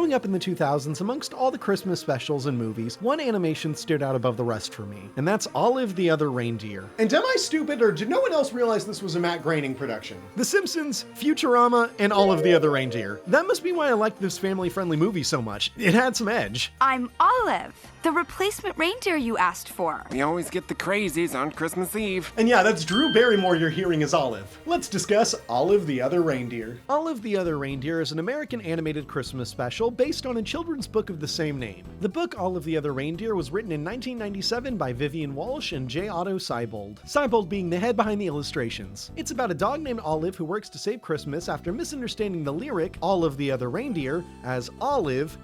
Growing up in the 2000s, amongst all the Christmas specials and movies, one animation stood out above the rest for me, and that's Olive the Other Reindeer. And am I stupid, or did no one else realize this was a Matt Groening production? The Simpsons, Futurama, and Olive the Other Reindeer. That must be why I liked this family-friendly movie so much. It had some edge. I'm Olive, the replacement reindeer you asked for. We always get the crazies on Christmas Eve. And yeah, that's Drew Barrymore you're hearing as Olive. Let's discuss Olive the Other Reindeer. Olive the Other Reindeer is an American animated Christmas special based on a children's book of the same name. The book Olive the Other Reindeer was written in 1997 by Vivian Walsh and J. Otto Seibold. Seibold being the head behind the illustrations. It's about a dog named Olive who works to save Christmas after misunderstanding the lyric Olive the Other Reindeer as Olive,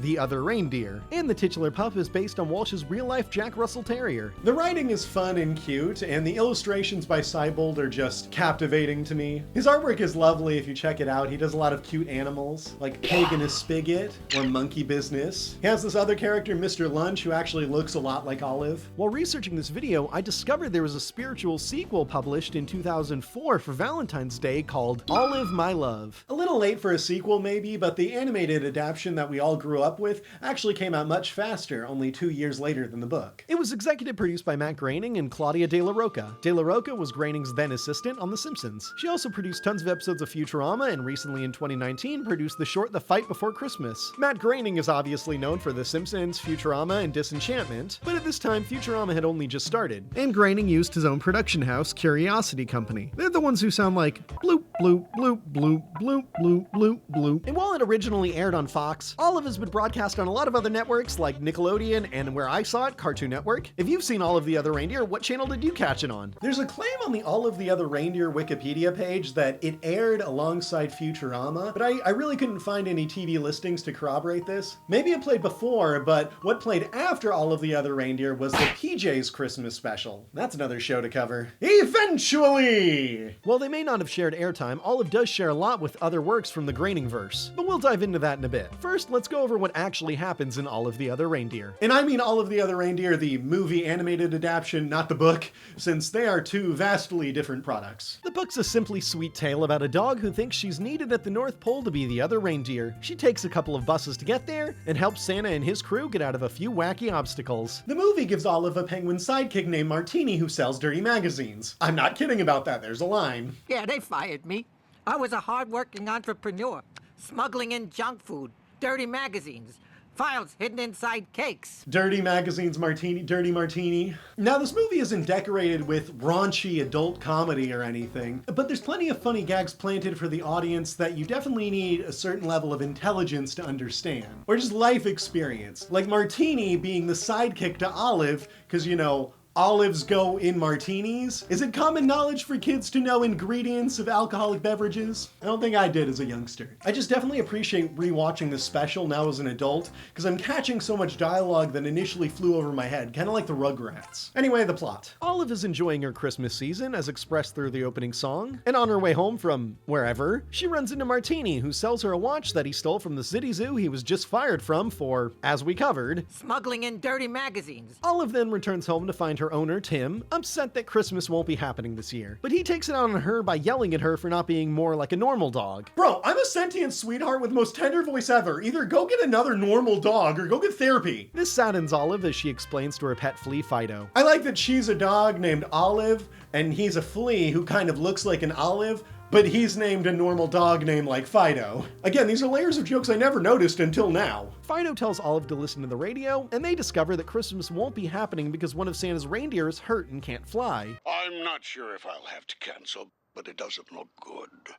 the Other Reindeer. And the titular pup is based on Walsh's real-life Jack Russell Terrier. The writing is fun and cute, and the illustrations by Seibold are just captivating to me. His artwork is lovely if you check it out. He does a lot of cute animals, like Pig in a Spigot or Monkey Business. He has this other character, Mr. Lunch, who actually looks a lot like Olive. While researching this video, I discovered there was a spiritual sequel published in 2004 for Valentine's Day called Olive My Love. A little late for a sequel maybe, but the animated adaptation that we all grew up with actually came out much faster, only 2 years later than the book. It was executive produced by Matt Groening and Claudia De La Rocca. De La Rocca was Groening's then assistant on The Simpsons. She also produced tons of episodes of Futurama and recently in 2019 produced the short The Fight Before Christmas. Matt Groening is obviously known for The Simpsons, Futurama, and Disenchantment, but at this time Futurama had only just started, and Groening used his own production house, Curiosity Company. They're the ones who sound like bloop, bloop, bloop, bloop, bloop, bloop, bloop, bloop. And while it originally aired on Fox, Olive has been broadcast on a lot of other networks like Nickelodeon and where I saw it, Cartoon Network. If you've seen Olive the Other Reindeer, what channel did you catch it on? There's a claim on the Olive the Other Reindeer Wikipedia page that it aired alongside Futurama, but I really couldn't find any TV listings to corroborate this. Maybe it played before, but what played after Olive the Other Reindeer was the PJ's Christmas special. That's another show to cover. Eventually! While they may not have shared airtime, Olive does share a lot with other works from the Groening-verse, but we'll dive into that in a bit. First, let's go over what actually happens in Olive the Other Reindeer. And I mean Olive the Other Reindeer, the movie animated adaptation, not the book, since they are two vastly different products. The book's a simply sweet tale about a dog who thinks she's needed at the North Pole to be the other reindeer. She takes a couple of buses to get there and helps Santa and his crew get out of a few wacky obstacles. The movie gives Olive a penguin sidekick named Martini who sells dirty magazines. I'm not kidding about that, there's a line. Yeah, they fired me. I was a hard-working entrepreneur, smuggling in junk food, dirty magazines, files hidden inside cakes. Dirty magazines, martini, dirty martini. Now, this movie isn't decorated with raunchy adult comedy or anything, but there's plenty of funny gags planted for the audience that you definitely need a certain level of intelligence to understand, or just life experience. Like Martini being the sidekick to Olive, because, you know, olives go in martinis? Is it common knowledge for kids to know ingredients of alcoholic beverages? I don't think I did as a youngster. I just definitely appreciate rewatching this special now as an adult, because I'm catching so much dialogue that initially flew over my head, kind of like the Rugrats. Anyway, the plot. Olive is enjoying her Christmas season as expressed through the opening song, and on her way home from wherever, she runs into Martini, who sells her a watch that he stole from the city zoo he was just fired from for, as we covered, smuggling in dirty magazines. Olive then returns home to find her owner, Tim, upset that Christmas won't be happening this year. But he takes it out on her by yelling at her for not being more like a normal dog. Bro, I'm a sentient sweetheart with the most tender voice ever. Either go get another normal dog or go get therapy. This saddens Olive as she explains to her pet flea, Fido. I like that she's a dog named Olive, and he's a flea who kind of looks like an olive, but he's named a normal dog named like Fido. Again, these are layers of jokes I never noticed until now. Fido tells Olive to listen to the radio, and they discover that Christmas won't be happening because one of Santa's reindeer is hurt and can't fly. I'm not sure if I'll have to cancel, but it doesn't look good.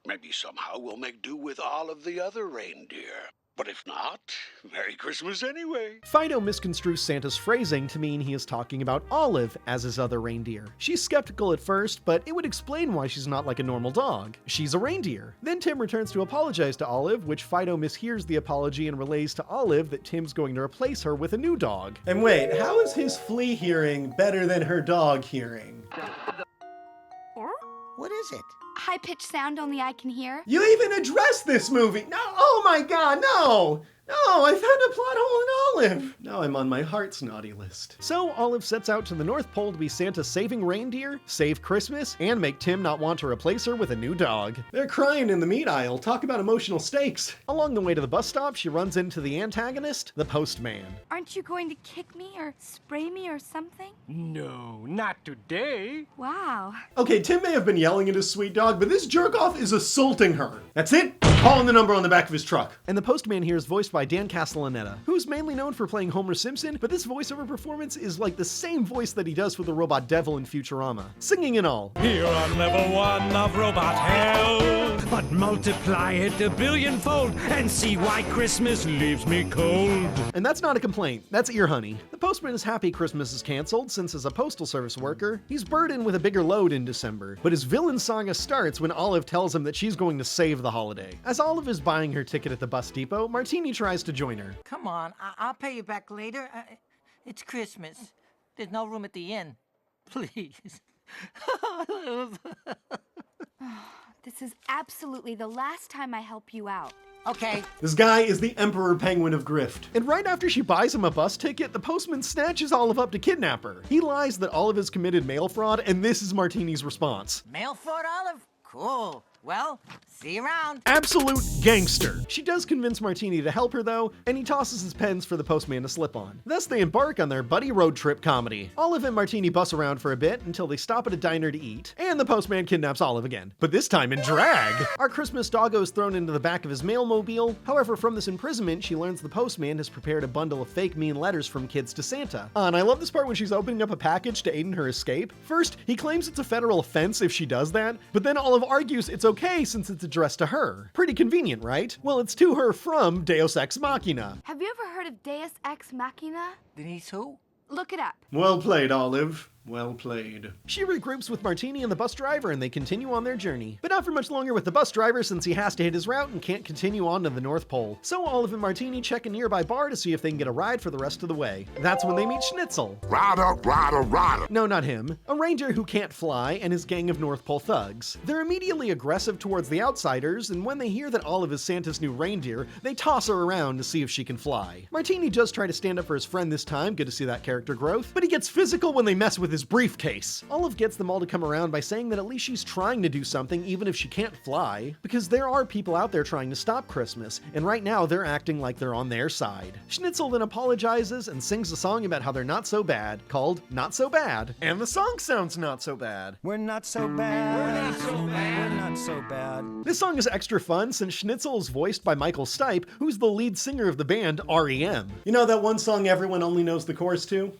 Maybe somehow we'll make do with Olive the Other Reindeer. But if not, Merry Christmas anyway. Fido misconstrues Santa's phrasing to mean he is talking about Olive as his other reindeer. She's skeptical at first, but it would explain why she's not like a normal dog. She's a reindeer. Then Tim returns to apologize to Olive, which Fido mishears the apology and relays to Olive that Tim's going to replace her with a new dog. And wait, how is his flea hearing better than her dog hearing? What is it? High-pitched sound only I can hear. You even addressed this movie! No, oh my god, no! No, I found a plot hole in Olive! Now I'm on my heart's naughty list. So Olive sets out to the North Pole to be Santa's saving reindeer, save Christmas, and make Tim not want to replace her with a new dog. They're crying in the meat aisle. Talk about emotional stakes. Along the way to the bus stop, she runs into the antagonist, the postman. Aren't you going to kick me or spray me or something? No, not today. Wow. Okay, Tim may have been yelling at his sweet dog, but this jerk-off is assaulting her. That's it. Calling the number on the back of his truck. And the postman here is voiced by Dan Castellaneta, who's mainly known for playing Homer Simpson, but this voiceover performance is like the same voice that he does for the robot devil in Futurama, singing and all. Here on level 1 of robot hell, but multiply it a billionfold and see why Christmas leaves me cold. And that's not a complaint, that's ear honey. The postman is happy Christmas is canceled, since as a postal service worker, he's burdened with a bigger load in December. But his villain saga starts when Olive tells him that she's going to save the holiday. As Olive is buying her ticket at the bus depot, Martini tries to join her. Come on, I'll pay you back later. It's Christmas. There's no room at the inn. Please. This is absolutely the last time I help you out. Okay. This guy is the Emperor Penguin of Grift. And right after she buys him a bus ticket, the postman snatches Olive up to kidnap her. He lies that Olive has committed mail fraud, and this is Martini's response. Mail fraud, Olive? Cool. Well, see you around. Absolute gangster. She does convince Martini to help her though, and he tosses his pens for the postman to slip on. Thus they embark on their buddy road trip comedy. Olive and Martini bus around for a bit until they stop at a diner to eat, and the postman kidnaps Olive again, but this time in drag. Our Christmas doggo is thrown into the back of his mailmobile. However, from this imprisonment, she learns the postman has prepared a bundle of fake mean letters from kids to Santa. And I love this part when she's opening up a package to aid in her escape. First, he claims it's a federal offense if she does that, but then Olive argues it's okay since it's addressed to her. Pretty convenient, right? Well, it's to her from Deus Ex Machina. Have you ever heard of Deus Ex Machina? Denise who? Look it up. Well played, Olive. Well played. She regroups with Martini and the bus driver and they continue on their journey. But not for much longer with the bus driver since he has to hit his route and can't continue on to the North Pole. So Olive and Martini check a nearby bar to see if they can get a ride for the rest of the way. That's when they meet Schnitzel. Rider. No, not him. A reindeer who can't fly and his gang of North Pole thugs. They're immediately aggressive towards the outsiders, and when they hear that Olive is Santa's new reindeer, they toss her around to see if she can fly. Martini does try to stand up for his friend this time, good to see that character growth, but he gets physical when they mess with his briefcase. Olive gets them all to come around by saying that at least she's trying to do something even if she can't fly, because there are people out there trying to stop Christmas, and right now they're acting like they're on their side. Schnitzel then apologizes and sings a song about how they're not so bad, called Not So Bad. And the song sounds not so bad. We're not so bad. We're not so bad. We're not so bad. This song is extra fun since Schnitzel is voiced by Michael Stipe, who's the lead singer of the band REM. You know that one song everyone only knows the chorus to?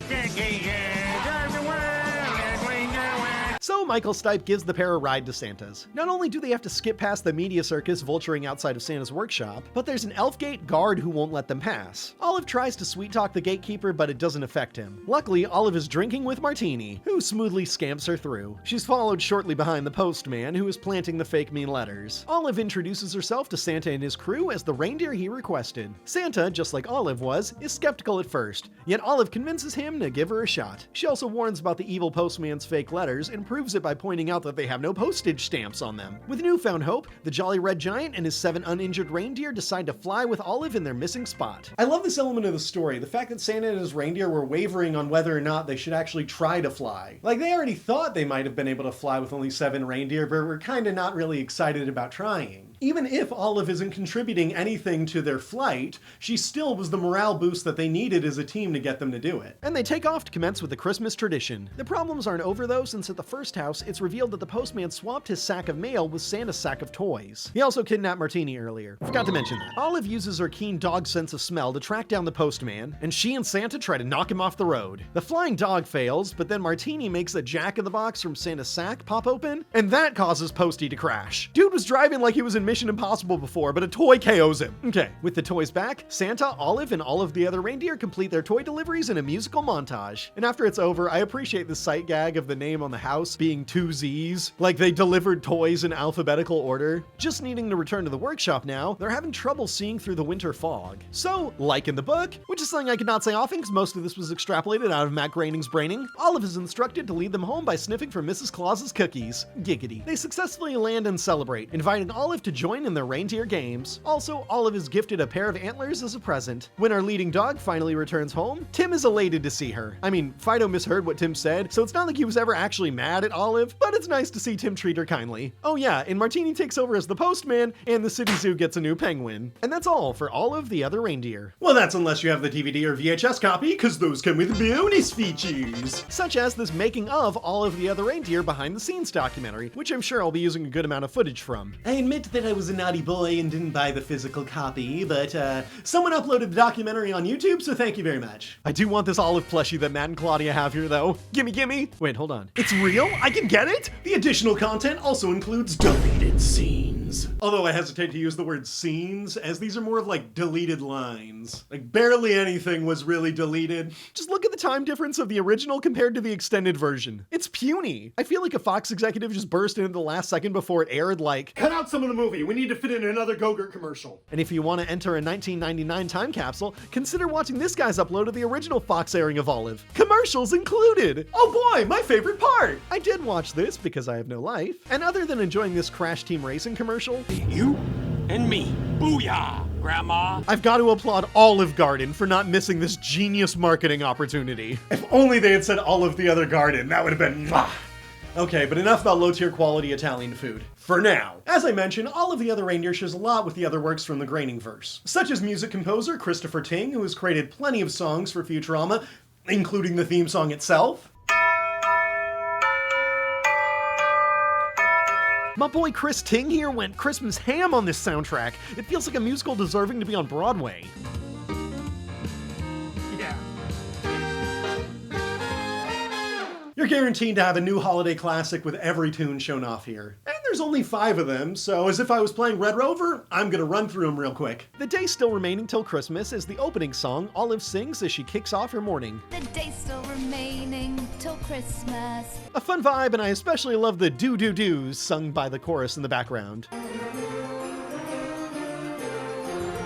So Michael Stipe gives the pair a ride to Santa's. Not only do they have to skip past the media circus vulturing outside of Santa's workshop, but there's an elf gate guard who won't let them pass. Olive tries to sweet talk the gatekeeper, but it doesn't affect him. Luckily, Olive is drinking with Martini, who smoothly scamps her through. She's followed shortly behind the postman, who is planting the fake mean letters. Olive introduces herself to Santa and his crew as the reindeer he requested. Santa, just like Olive was, is skeptical at first, yet Olive convinces him to give her a shot. She also warns about the evil postman's fake letters and proves it by pointing out that they have no postage stamps on them. With newfound hope, the Jolly Red Giant and his 7 uninjured reindeer decide to fly with Olive in their missing spot. I love this element of the story, the fact that Santa and his reindeer were wavering on whether or not they should actually try to fly. Like, they already thought they might have been able to fly with only 7 reindeer, but were kind of not really excited about trying. Even if Olive isn't contributing anything to their flight, she still was the morale boost that they needed as a team to get them to do it. And they take off to commence with the Christmas tradition. The problems aren't over though, since at the first house, it's revealed that the postman swapped his sack of mail with Santa's sack of toys. He also kidnapped Martini earlier. Forgot to mention that. Olive uses her keen dog sense of smell to track down the postman, and she and Santa try to knock him off the road. The flying dog fails, but then Martini makes a jack-in-the-box from Santa's sack pop open, and that causes Posty to crash. Dude was driving like he was in Mission Impossible before, but a toy KOs him. Okay, with the toys back, Santa, Olive, and Olive the Other Reindeer complete their toy deliveries in a musical montage. And after it's over, I appreciate the sight gag of the name on the house being 2 Z's, like they delivered toys in alphabetical order. Just needing to return to the workshop now, they're having trouble seeing through the winter fog. So, like in the book, which is something I could not say often because most of this was extrapolated out of Matt Groening's braining, Olive is instructed to lead them home by sniffing for Mrs. Claus's cookies. Giggity. They successfully land and celebrate, inviting Olive to join in their reindeer games. Also, Olive is gifted a pair of antlers as a present. When our leading dog finally returns home, Tim is elated to see her. I mean, Fido misheard what Tim said, so it's not like he was ever actually mad at Olive, but it's nice to see Tim treat her kindly. Oh yeah, and Martini takes over as the postman, and the city zoo gets a new penguin. And that's all for Olive the Other Reindeer. Well, that's unless you have the DVD or VHS copy, because those come with bonus features. Such as this making of Olive the Other Reindeer behind the scenes documentary, which I'm sure I'll be using a good amount of footage from. I admit that I was a naughty boy and didn't buy the physical copy, but someone uploaded the documentary on YouTube, so thank you very much. I do want this Olive plushie that Matt and Claudia have here though. Gimme, gimme! Wait, hold on. It's real? I can get it? The additional content also includes deleted scenes. Although I hesitate to use the word scenes, as these are more of like deleted lines. Like barely anything was really deleted. Just look at the time difference of the original compared to the extended version. It's puny. I feel like a Fox executive just burst in at the last second before it aired like, Cut out some of the movie, we need to fit in another Go-Gurt commercial. and if you want to enter a 1999 time capsule, consider watching this guy's upload of the original Fox airing of Olive. Commercials included! Oh boy, my favorite part! I did watch this because I have no life, and other than enjoying this Crash Team Racing commercial, You and me. Booyah, Grandma. I've got to applaud Olive Garden for not missing this genius marketing opportunity. If only they had said Olive the Other Garden, that would have been mwah. Okay, but enough about low-tier quality Italian food. For now. As I mentioned, Olive the Other Reindeer shares a lot with the other works from the Groening verse, such as music composer Christopher Ting, who has created plenty of songs for Futurama, including the theme song itself. My boy Chris Ting here went Christmas ham on this soundtrack. It feels like a musical deserving to be on Broadway. Yeah. You're guaranteed to have a new holiday classic with every tune shown off here. And there's only 5 of them, so as if I was playing Red Rover, I'm gonna run through them real quick. The Day Still Remaining Till Christmas is the opening song Olive sings as she kicks off her morning. The day's still remaining till Christmas. A fun vibe, and I especially love the do-do-do's sung by the chorus in the background.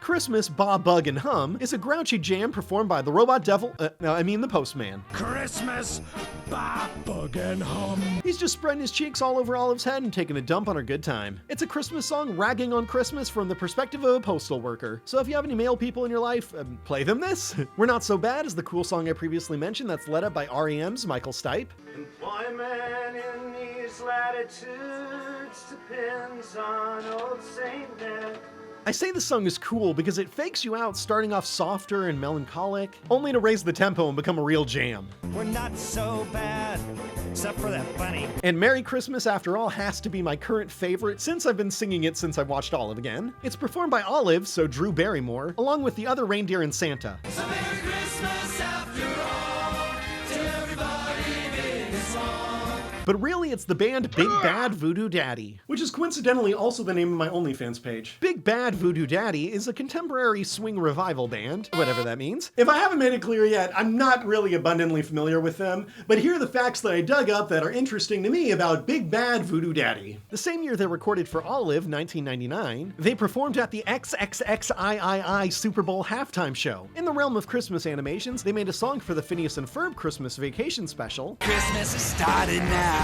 Christmas, Ba Bug and Hum is a grouchy jam performed by the Robot Devil, the Postman. Christmas, bug and hum. He's just spreading his cheeks all over Olive's head and taking a dump on her good time. It's a Christmas song ragging on Christmas from the perspective of a postal worker. So if you have any male people in your life, play them this. We're Not So Bad is the cool song I previously mentioned that's led up by REM's Michael Stipe. Employment in these latitudes depends on old Saint Nick. I say the song is cool because it fakes you out starting off softer and melancholic, only to raise the tempo and become a real jam. We're not so bad, except for that bunny. And Merry Christmas, after all, has to be my current favorite since I've been singing it since I watched Olive again. It's performed by Olive, so Drew Barrymore, along with the other reindeer and Santa. So Merry Christmas after all, to everybody big and small. But really, it's the band Big Bad Voodoo Daddy. Which is coincidentally also the name of my OnlyFans page. Big Bad Voodoo Daddy is a contemporary swing revival band, whatever that means. If I haven't made it clear yet, I'm not really abundantly familiar with them, but here are the facts that I dug up that are interesting to me about Big Bad Voodoo Daddy. The same year they recorded for Olive, 1999, they performed at the XXXIII Super Bowl halftime show. In the realm of Christmas animations, they made a song for the Phineas and Ferb Christmas Vacation special. Christmas has started now.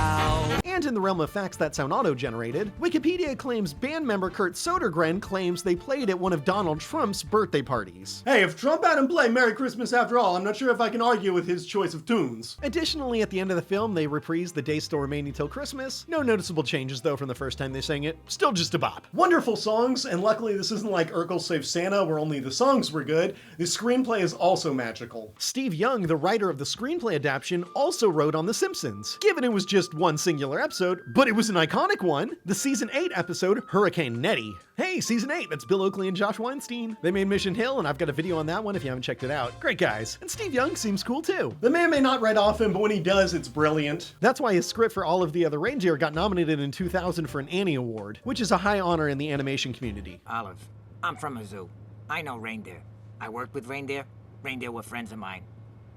And in the realm of facts that sound auto-generated, Wikipedia claims band member Kurt Sodergren claims they played at one of Donald Trump's birthday parties. Hey, if Trump had him play Merry Christmas after all, I'm not sure if I can argue with his choice of tunes. Additionally, at the end of the film, they reprised The Day Still Remaining Till Christmas. No noticeable changes, though, from the first time they sang it. Still just a bop. Wonderful songs, and luckily this isn't like Urkel Saves Santa, where only the songs were good. The screenplay is also magical. Steve Young, the writer of the screenplay adaptation, also wrote on The Simpsons. Given it was just one singular episode, but it was an iconic one, the Season 8 episode, Hurricane Nettie. Hey, Season 8, that's Bill Oakley and Josh Weinstein. They made Mission Hill, and I've got a video on that one if you haven't checked it out. Great guys. And Steve Young seems cool too. The man may not write often, but when he does, it's brilliant. That's why his script for Olive the Other Reindeer got nominated in 2000 for an Annie Award, which is a high honor in the animation community. Olive, I'm from a zoo. I know reindeer. I worked with reindeer. Reindeer were friends of mine.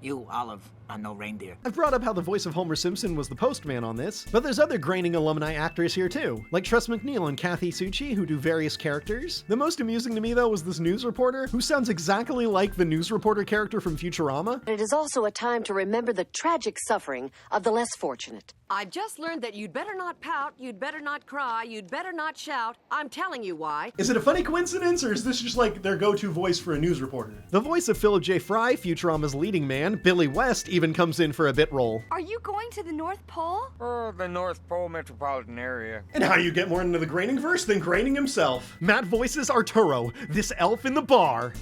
You, Olive, I'm no reindeer. I've brought up how the voice of Homer Simpson was the postman on this, but there's other Groening alumni actors here too, like Tress MacNeille and Kathy Suchi, who do various characters. The most amusing to me though was this news reporter, who sounds exactly like the news reporter character from Futurama. It is also a time to remember the tragic suffering of the less fortunate. I've just learned that you'd better not pout, you'd better not cry, you'd better not shout. I'm telling you why. Is it a funny coincidence, or is this just like their go-to voice for a news reporter? The voice of Philip J. Fry, Futurama's leading man, Billy West, even comes in for a bit role. Are you going to the North Pole? Oh, the North Pole metropolitan area. And how you get more into the Groening-verse than Groening himself. Matt voices Arturo, this elf in the bar.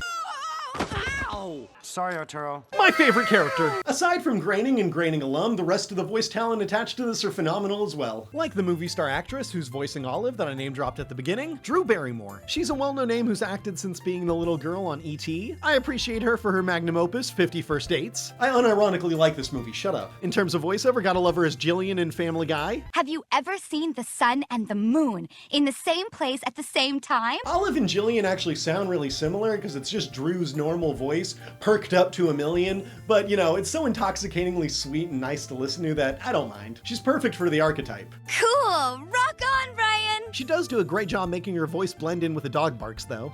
Ow! Sorry, Arturo. My favorite character. Aside from Groening and Groening alum, the rest of the voice talent attached to this are phenomenal as well. Like the movie star actress who's voicing Olive that I name dropped at the beginning, Drew Barrymore. She's a well-known name who's acted since being the little girl on E.T. I appreciate her for her magnum opus, 50 First Dates. I unironically like this movie, shut up. In terms of voiceover, gotta love her as Jillian in Family Guy. Have you ever seen the sun and the moon in the same place at the same time? Olive and Jillian actually sound really similar because it's just Drew's normal voice, perked up to 1,000,000, but you know, it's so intoxicatingly sweet and nice to listen to that I don't mind. She's perfect for the archetype. Cool! Rock on, Brian! She does do a great job making her voice blend in with the dog barks, though.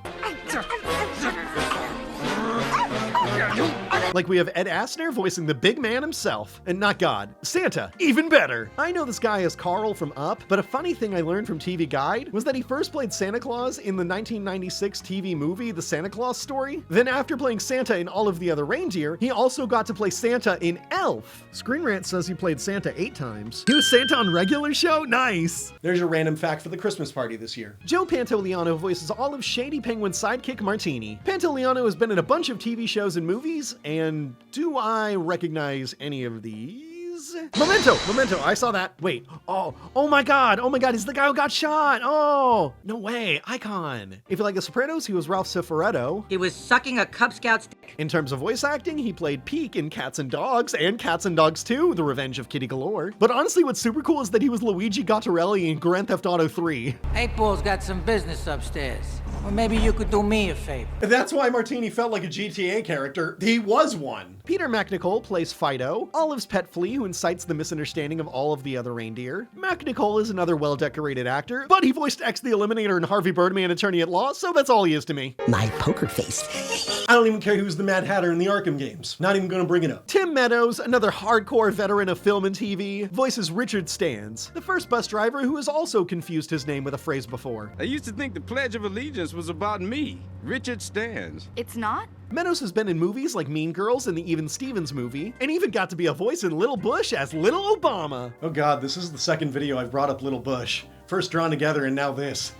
Like we have Ed Asner voicing the big man himself, and not God, Santa, even better. I know this guy as Carl from Up, but a funny thing I learned from TV Guide was that he first played Santa Claus in the 1996 TV movie, The Santa Claus Story. Then after playing Santa in Olive the Other Reindeer, he also got to play Santa in Elf. Screen Rant says he played Santa 8 times. He was Santa on regular show? Nice. There's your random fact for the Christmas party this year. Joe Pantoliano voices Olive's shady penguin sidekick Martini. Pantoliano has been in a bunch of TV shows and movies, and do I recognize any of these? Memento, I saw that. Wait, oh my god, he's the guy who got shot. Oh, no way, icon. If you like The Sopranos, he was Ralph Cifaretto. He was sucking a Cub Scout stick. In terms of voice acting, he played Peek in Cats and Dogs and Cats and Dogs 2, The Revenge of Kitty Galore. But honestly, what's super cool is that he was Luigi Gattarelli in Grand Theft Auto 3. 8-Ball's got some business upstairs. Or maybe you could do me a favor. That's why Martini felt like a GTA character. He was one. Peter MacNicol plays Fido, Olive's pet flea who incites the misunderstanding of all of the other reindeer. MacNicol is another well-decorated actor, but he voiced X the Eliminator and Harvey Birdman Attorney at Law, so that's all he is to me. My poker face. I don't even care who's the Mad Hatter in the Arkham games. Not even gonna bring it up. Tim Meadows, another hardcore veteran of film and TV, voices Richard Stans, the first bus driver who has also confused his name with a phrase before. I used to think the Pledge of Allegiance was about me, Richard Stans. It's not? Meadows has been in movies like Mean Girls and the Even Stevens movie, and even got to be a voice in Little Bush as Little Obama. Oh god, this is the second video I've brought up Little Bush. First Drawn Together and now this.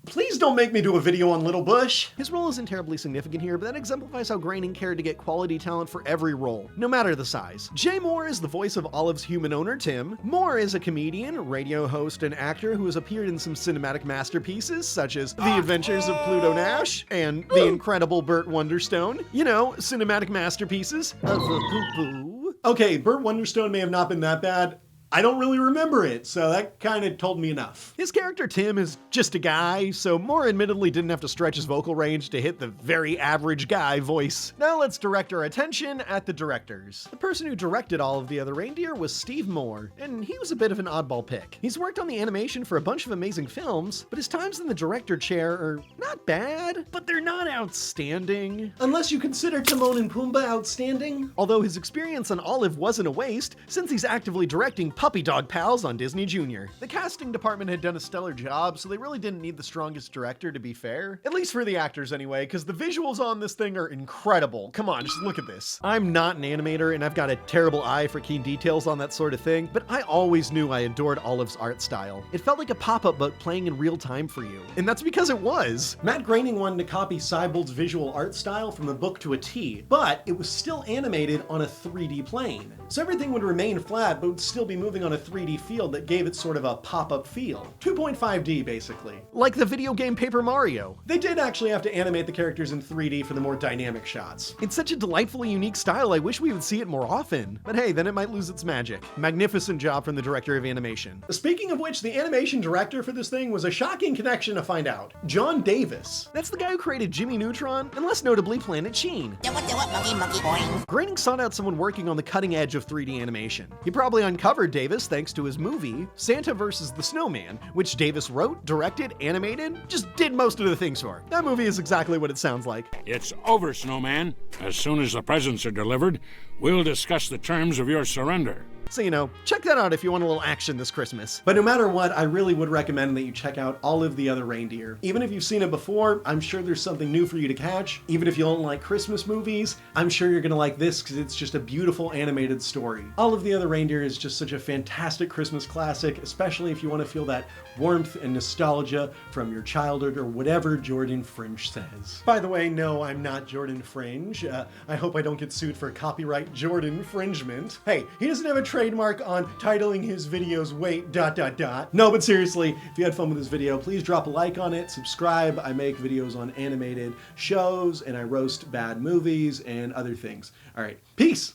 Please don't make me do a video on Little Bush. His role isn't terribly significant here, but that exemplifies how Groening cared to get quality talent for every role, no matter the size. Jay Moore is the voice of Olive's human owner, Tim. Moore is a comedian, radio host, and actor who has appeared in some cinematic masterpieces, such as The Adventures of Pluto Nash and The Incredible Burt Wonderstone. You know, cinematic masterpieces of a poo-poo. Okay, Burt Wonderstone may have not been that bad. I don't really remember it, so that kind of told me enough. His character Tim is just a guy, so Moore admittedly didn't have to stretch his vocal range to hit the very average guy voice. Now let's direct our attention at the directors. The person who directed Olive the Other Reindeer was Steve Moore, and he was a bit of an oddball pick. He's worked on the animation for a bunch of amazing films, but his times in the director chair are not bad, but they're not outstanding. Unless you consider Timon and Pumbaa outstanding. Although his experience on Olive wasn't a waste, since he's actively directing Puppy Dog Pals on Disney Junior. The casting department had done a stellar job, so they really didn't need the strongest director, to be fair. At least for the actors anyway, because the visuals on this thing are incredible. Come on, just look at this. I'm not an animator, and I've got a terrible eye for keen details on that sort of thing, but I always knew I adored Olive's art style. It felt like a pop-up book playing in real time for you, and that's because it was. Matt Groening wanted to copy Seibold's visual art style from the book to a T, but it was still animated on a 3D plane. So everything would remain flat, but would still be moving moving on a 3D field that gave it sort of a pop-up feel. 2.5D, basically. Like the video game Paper Mario. They did actually have to animate the characters in 3D for the more dynamic shots. It's such a delightfully unique style, I wish we would see it more often. But hey, then it might lose its magic. Magnificent job from the director of animation. Speaking of which, the animation director for this thing was a shocking connection to find out. John Davis. That's the guy who created Jimmy Neutron, and less notably Planet Sheen. Groening sought out someone working on the cutting edge of 3D animation. He probably uncovered Davis thanks to his movie, Santa vs. the Snowman, which Davis wrote, directed, animated, just did most of the things for. That movie is exactly what it sounds like. It's over, Snowman. As soon as the presents are delivered, we'll discuss the terms of your surrender. So, you know, check that out if you want a little action this Christmas. But no matter what, I really would recommend that you check out Olive the Other Reindeer. Even if you've seen it before, I'm sure there's something new for you to catch. Even if you don't like Christmas movies, I'm sure you're gonna like this because it's just a beautiful animated story. Olive the Other Reindeer is just such a fantastic Christmas classic, especially if you want to feel that warmth and nostalgia from your childhood or whatever Jordan Fringe says. By the way, no, I'm not Jordan Fringe. I hope I don't get sued for copyright Jordan infringement. Hey, he doesn't have a trademark on titling his videos wait ... No, but seriously, if you had fun with this video, please drop a like on it, subscribe. I make videos on animated shows and I roast bad movies and other things. All right, peace.